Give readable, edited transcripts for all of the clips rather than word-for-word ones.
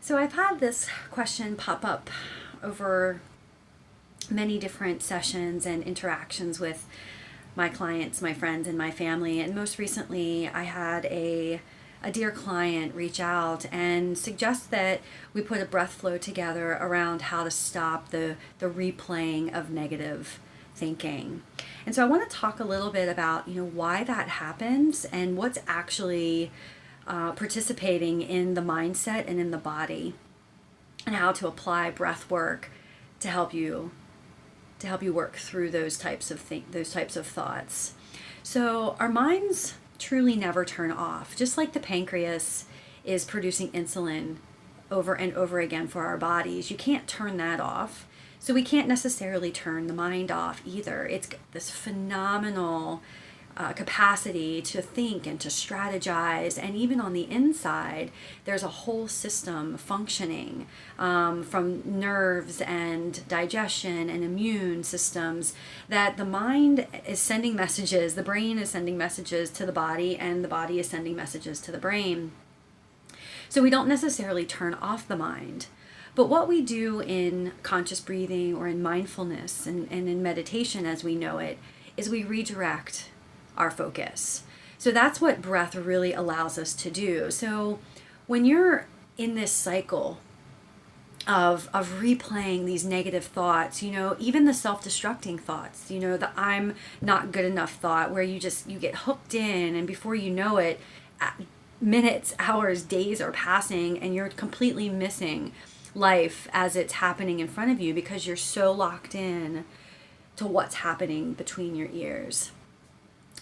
So I've had this question pop up over many different sessions and interactions with my clients, my friends, and my family. And most recently, I had a dear client reach out and suggest that we put a breath flow together around how to stop the replaying of negative thinking. And so I want to talk a little bit about, why that happens and what's actually participating in the mindset and in the body, and how to apply breath work to help you work through those types of thoughts. So our minds truly never turn off. Just like the pancreas is producing insulin over and over again for our bodies, you can't turn that off. So we can't necessarily turn the mind off either. It's this phenomenal capacity to think and to strategize, and even on the inside there's a whole system functioning, from nerves and digestion and immune systems, that the mind is sending messages, the brain is sending messages to the body, and the body is sending messages to the brain. So we don't necessarily turn off the mind. But what we do in conscious breathing or in mindfulness and in meditation as we know it is we redirect our focus. So that's what breath really allows us to do. So when you're in this cycle of replaying these negative thoughts, even the self-destructing thoughts, the I'm not good enough thought, where you get hooked in, and before you know it, minutes, hours, days are passing, and you're completely missing life as it's happening in front of you because you're so locked in to what's happening between your ears.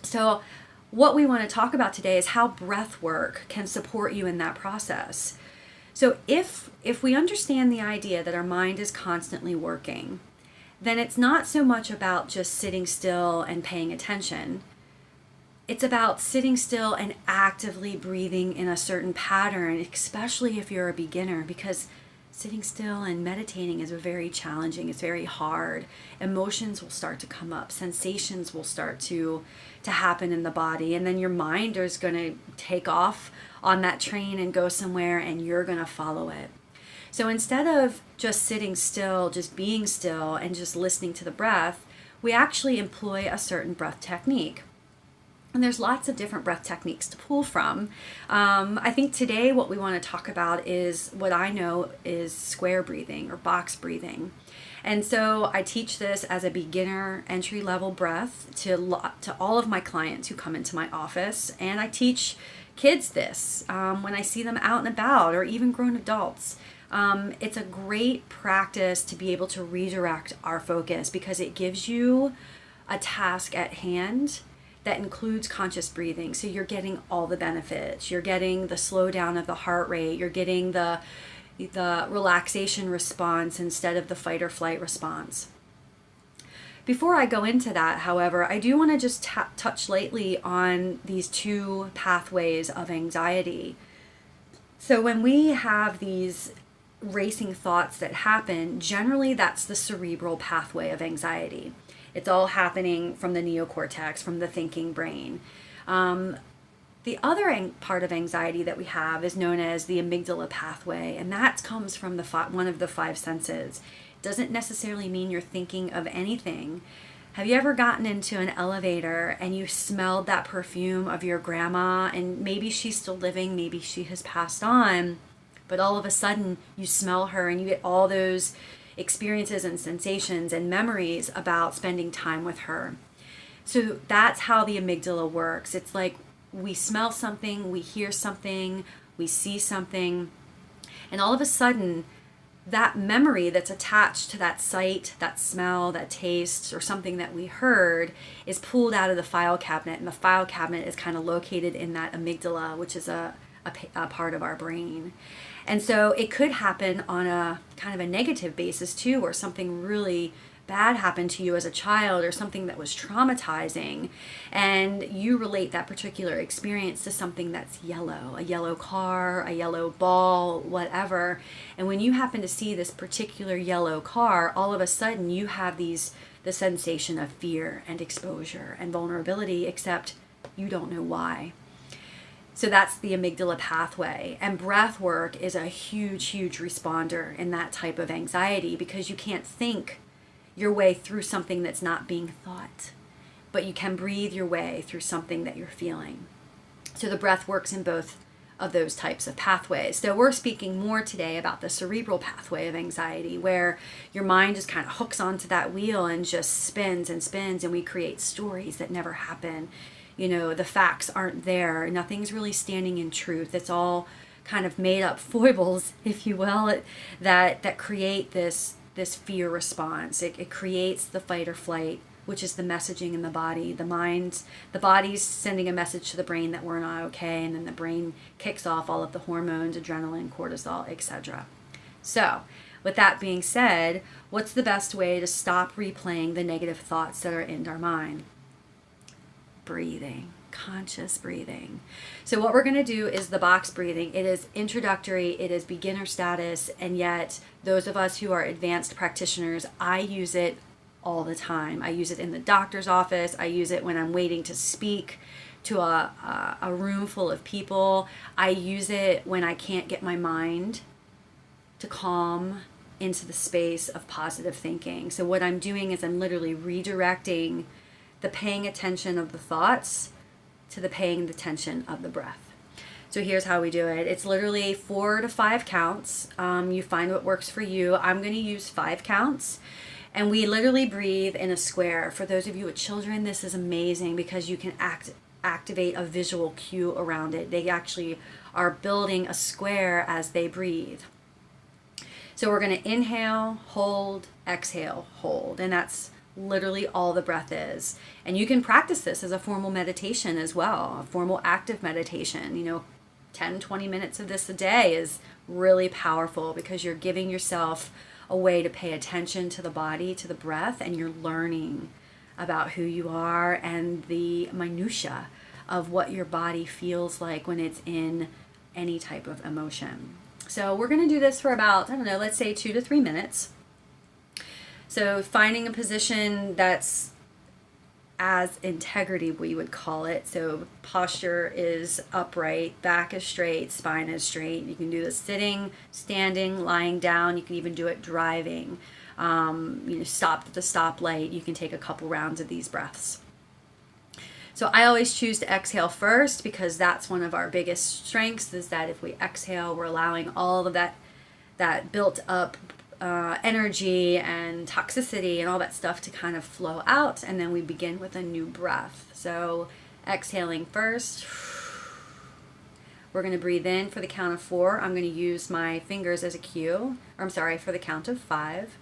So what we want to talk about today is how breath work can support you in that process. So if we understand the idea that our mind is constantly working, then it's not so much about just sitting still and paying attention. It's about sitting still and actively breathing in a certain pattern, especially if you're a beginner, because sitting still and meditating is very challenging. It's very hard. Emotions will start to come up. Sensations will start to happen in the body. And then your mind is going to take off on that train and go somewhere, and you're going to follow it. So instead of just sitting still, just being still, and just listening to the breath, we actually employ a certain breath technique. And there's lots of different breath techniques to pull from. I think today what we want to talk about is what I know is square breathing or box breathing. And so I teach this as a beginner entry-level breath to all of my clients who come into my office. And I teach kids this when I see them out and about, or even grown adults. It's a great practice to be able to redirect our focus because it gives you a task at hand that includes conscious breathing. So you're getting all the benefits. You're getting the slowdown of the heart rate. You're getting the relaxation response instead of the fight or flight response. Before I go into that, however, I do want to just touch lightly on these two pathways of anxiety. So when we have these racing thoughts that happen, generally that's the cerebral pathway of anxiety. It's all happening from the neocortex, from the thinking brain. The other part of anxiety that we have is known as the amygdala pathway, and that comes from one of the five senses. It doesn't necessarily mean you're thinking of anything. Have you ever gotten into an elevator and you smelled that perfume of your grandma, and maybe she's still living, maybe she has passed on, but all of a sudden you smell her and you get all those experiences and sensations and memories about spending time with her. So that's how the amygdala works. It's like we smell something, we hear something, we see something, and all of a sudden that memory that's attached to that sight, that smell, that taste, or something that we heard is pulled out of the file cabinet, and the file cabinet is kind of located in that amygdala, which is a part of our brain. And so it could happen on a kind of a negative basis too, where something really bad happened to you as a child, or something that was traumatizing, and you relate that particular experience to something that's yellow, a yellow car, a yellow ball, whatever. And when you happen to see this particular yellow car, all of a sudden you have the sensation of fear and exposure and vulnerability, except you don't know why. So that's the amygdala pathway. And breath work is a huge, huge responder in that type of anxiety, because you can't think your way through something that's not being thought, but you can breathe your way through something that you're feeling. So the breath works in both of those types of pathways. So we're speaking more today about the cerebral pathway of anxiety, where your mind just kind of hooks onto that wheel and just spins and spins, and we create stories that never happen. You know, the facts aren't there. Nothing's really standing in truth. It's all kind of made up foibles, if you will, that create this fear response. It creates the fight or flight, which is the messaging in the body. The body's sending a message to the brain that we're not okay, and then the brain kicks off all of the hormones, adrenaline, cortisol, etc. So, with that being said, what's the best way to stop replaying the negative thoughts that are in our mind? Breathing, conscious breathing. So what we're going to do is the box breathing. It is introductory, it is beginner status, and yet those of us who are advanced practitioners, I use it all the time. I use it in the doctor's office. I use it when I'm waiting to speak to a room full of people. I use it when I can't get my mind to calm into the space of positive thinking. So what I'm doing is I'm literally redirecting the paying attention of the thoughts to the paying attention of the breath. So here's how we do it. It's literally 4 to 5 counts. You find what works for you. I'm going to use 5 counts. And we literally breathe in a square. For those of you with children, this is amazing because you can activate a visual cue around it. They actually are building a square as they breathe. So we're going to inhale, hold, exhale, hold. And that's literally all the breath is. And you can practice this as a formal meditation as well, a formal active meditation. You know, 10, 20 minutes of this a day is really powerful because you're giving yourself a way to pay attention to the body, to the breath, and you're learning about who you are and the minutia of what your body feels like when it's in any type of emotion. So we're going to do this for about, I don't know, let's say 2 to 3 minutes. So finding a position that's as integrity, we would call it. So posture is upright, back is straight, spine is straight. You can do this sitting, standing, lying down. You can even do it driving. Stop at the stoplight. You can take a couple rounds of these breaths. So I always choose to exhale first because that's one of our biggest strengths, is that if we exhale, we're allowing all of that built up energy and toxicity and all that stuff to kind of flow out, and then we begin with a new breath. So exhaling first, we're going to breathe in for the count of 4. I'm going to use my fingers as a cue, or I'm sorry, for the count of 5.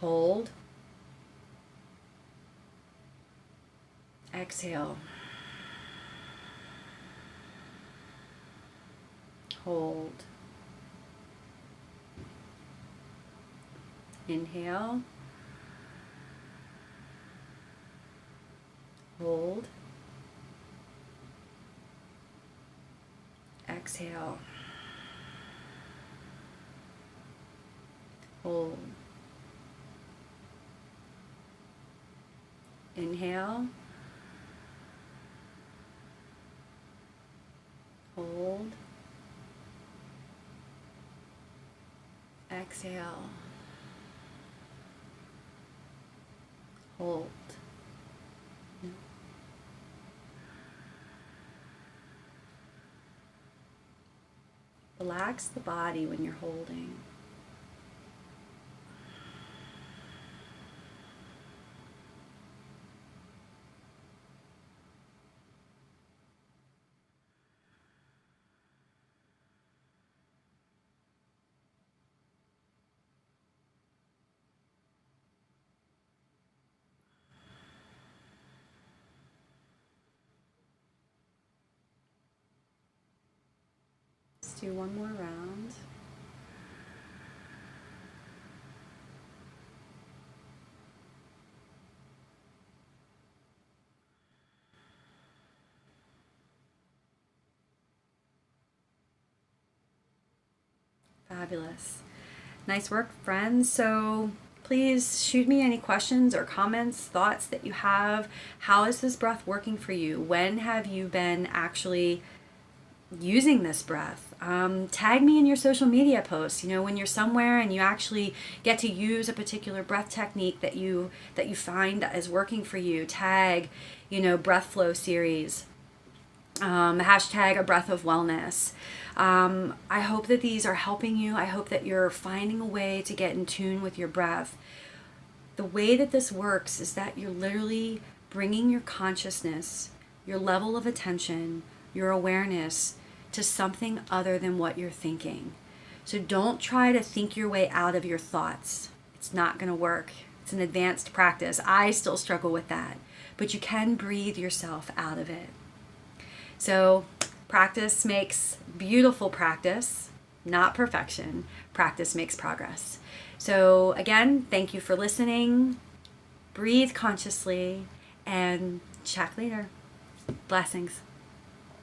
Hold. Exhale. Hold. Inhale. Hold. Exhale. Hold. Inhale. Hold. Exhale. Hold. Relax the body when you're holding. Let's do one more round. Fabulous. Nice work, friends. So please shoot me any questions or comments, thoughts that you have. How is this breath working for you? When have you been actually using this breath? Tag me in your social media posts. When you're somewhere and you actually get to use a particular breath technique that you find that is working for you, tag, breath flow series, hashtag a breath of wellness. I hope that these are helping you. I hope that you're finding a way to get in tune with your breath. The way that this works is that you're literally bringing your consciousness, your level of attention, your awareness to something other than what you're thinking. So don't try to think your way out of your thoughts. It's not going to work. It's an advanced practice. I still struggle with that. But you can breathe yourself out of it. So practice makes beautiful practice, not perfection. Practice makes progress. So again, thank you for listening. Breathe consciously and chat later. Blessings.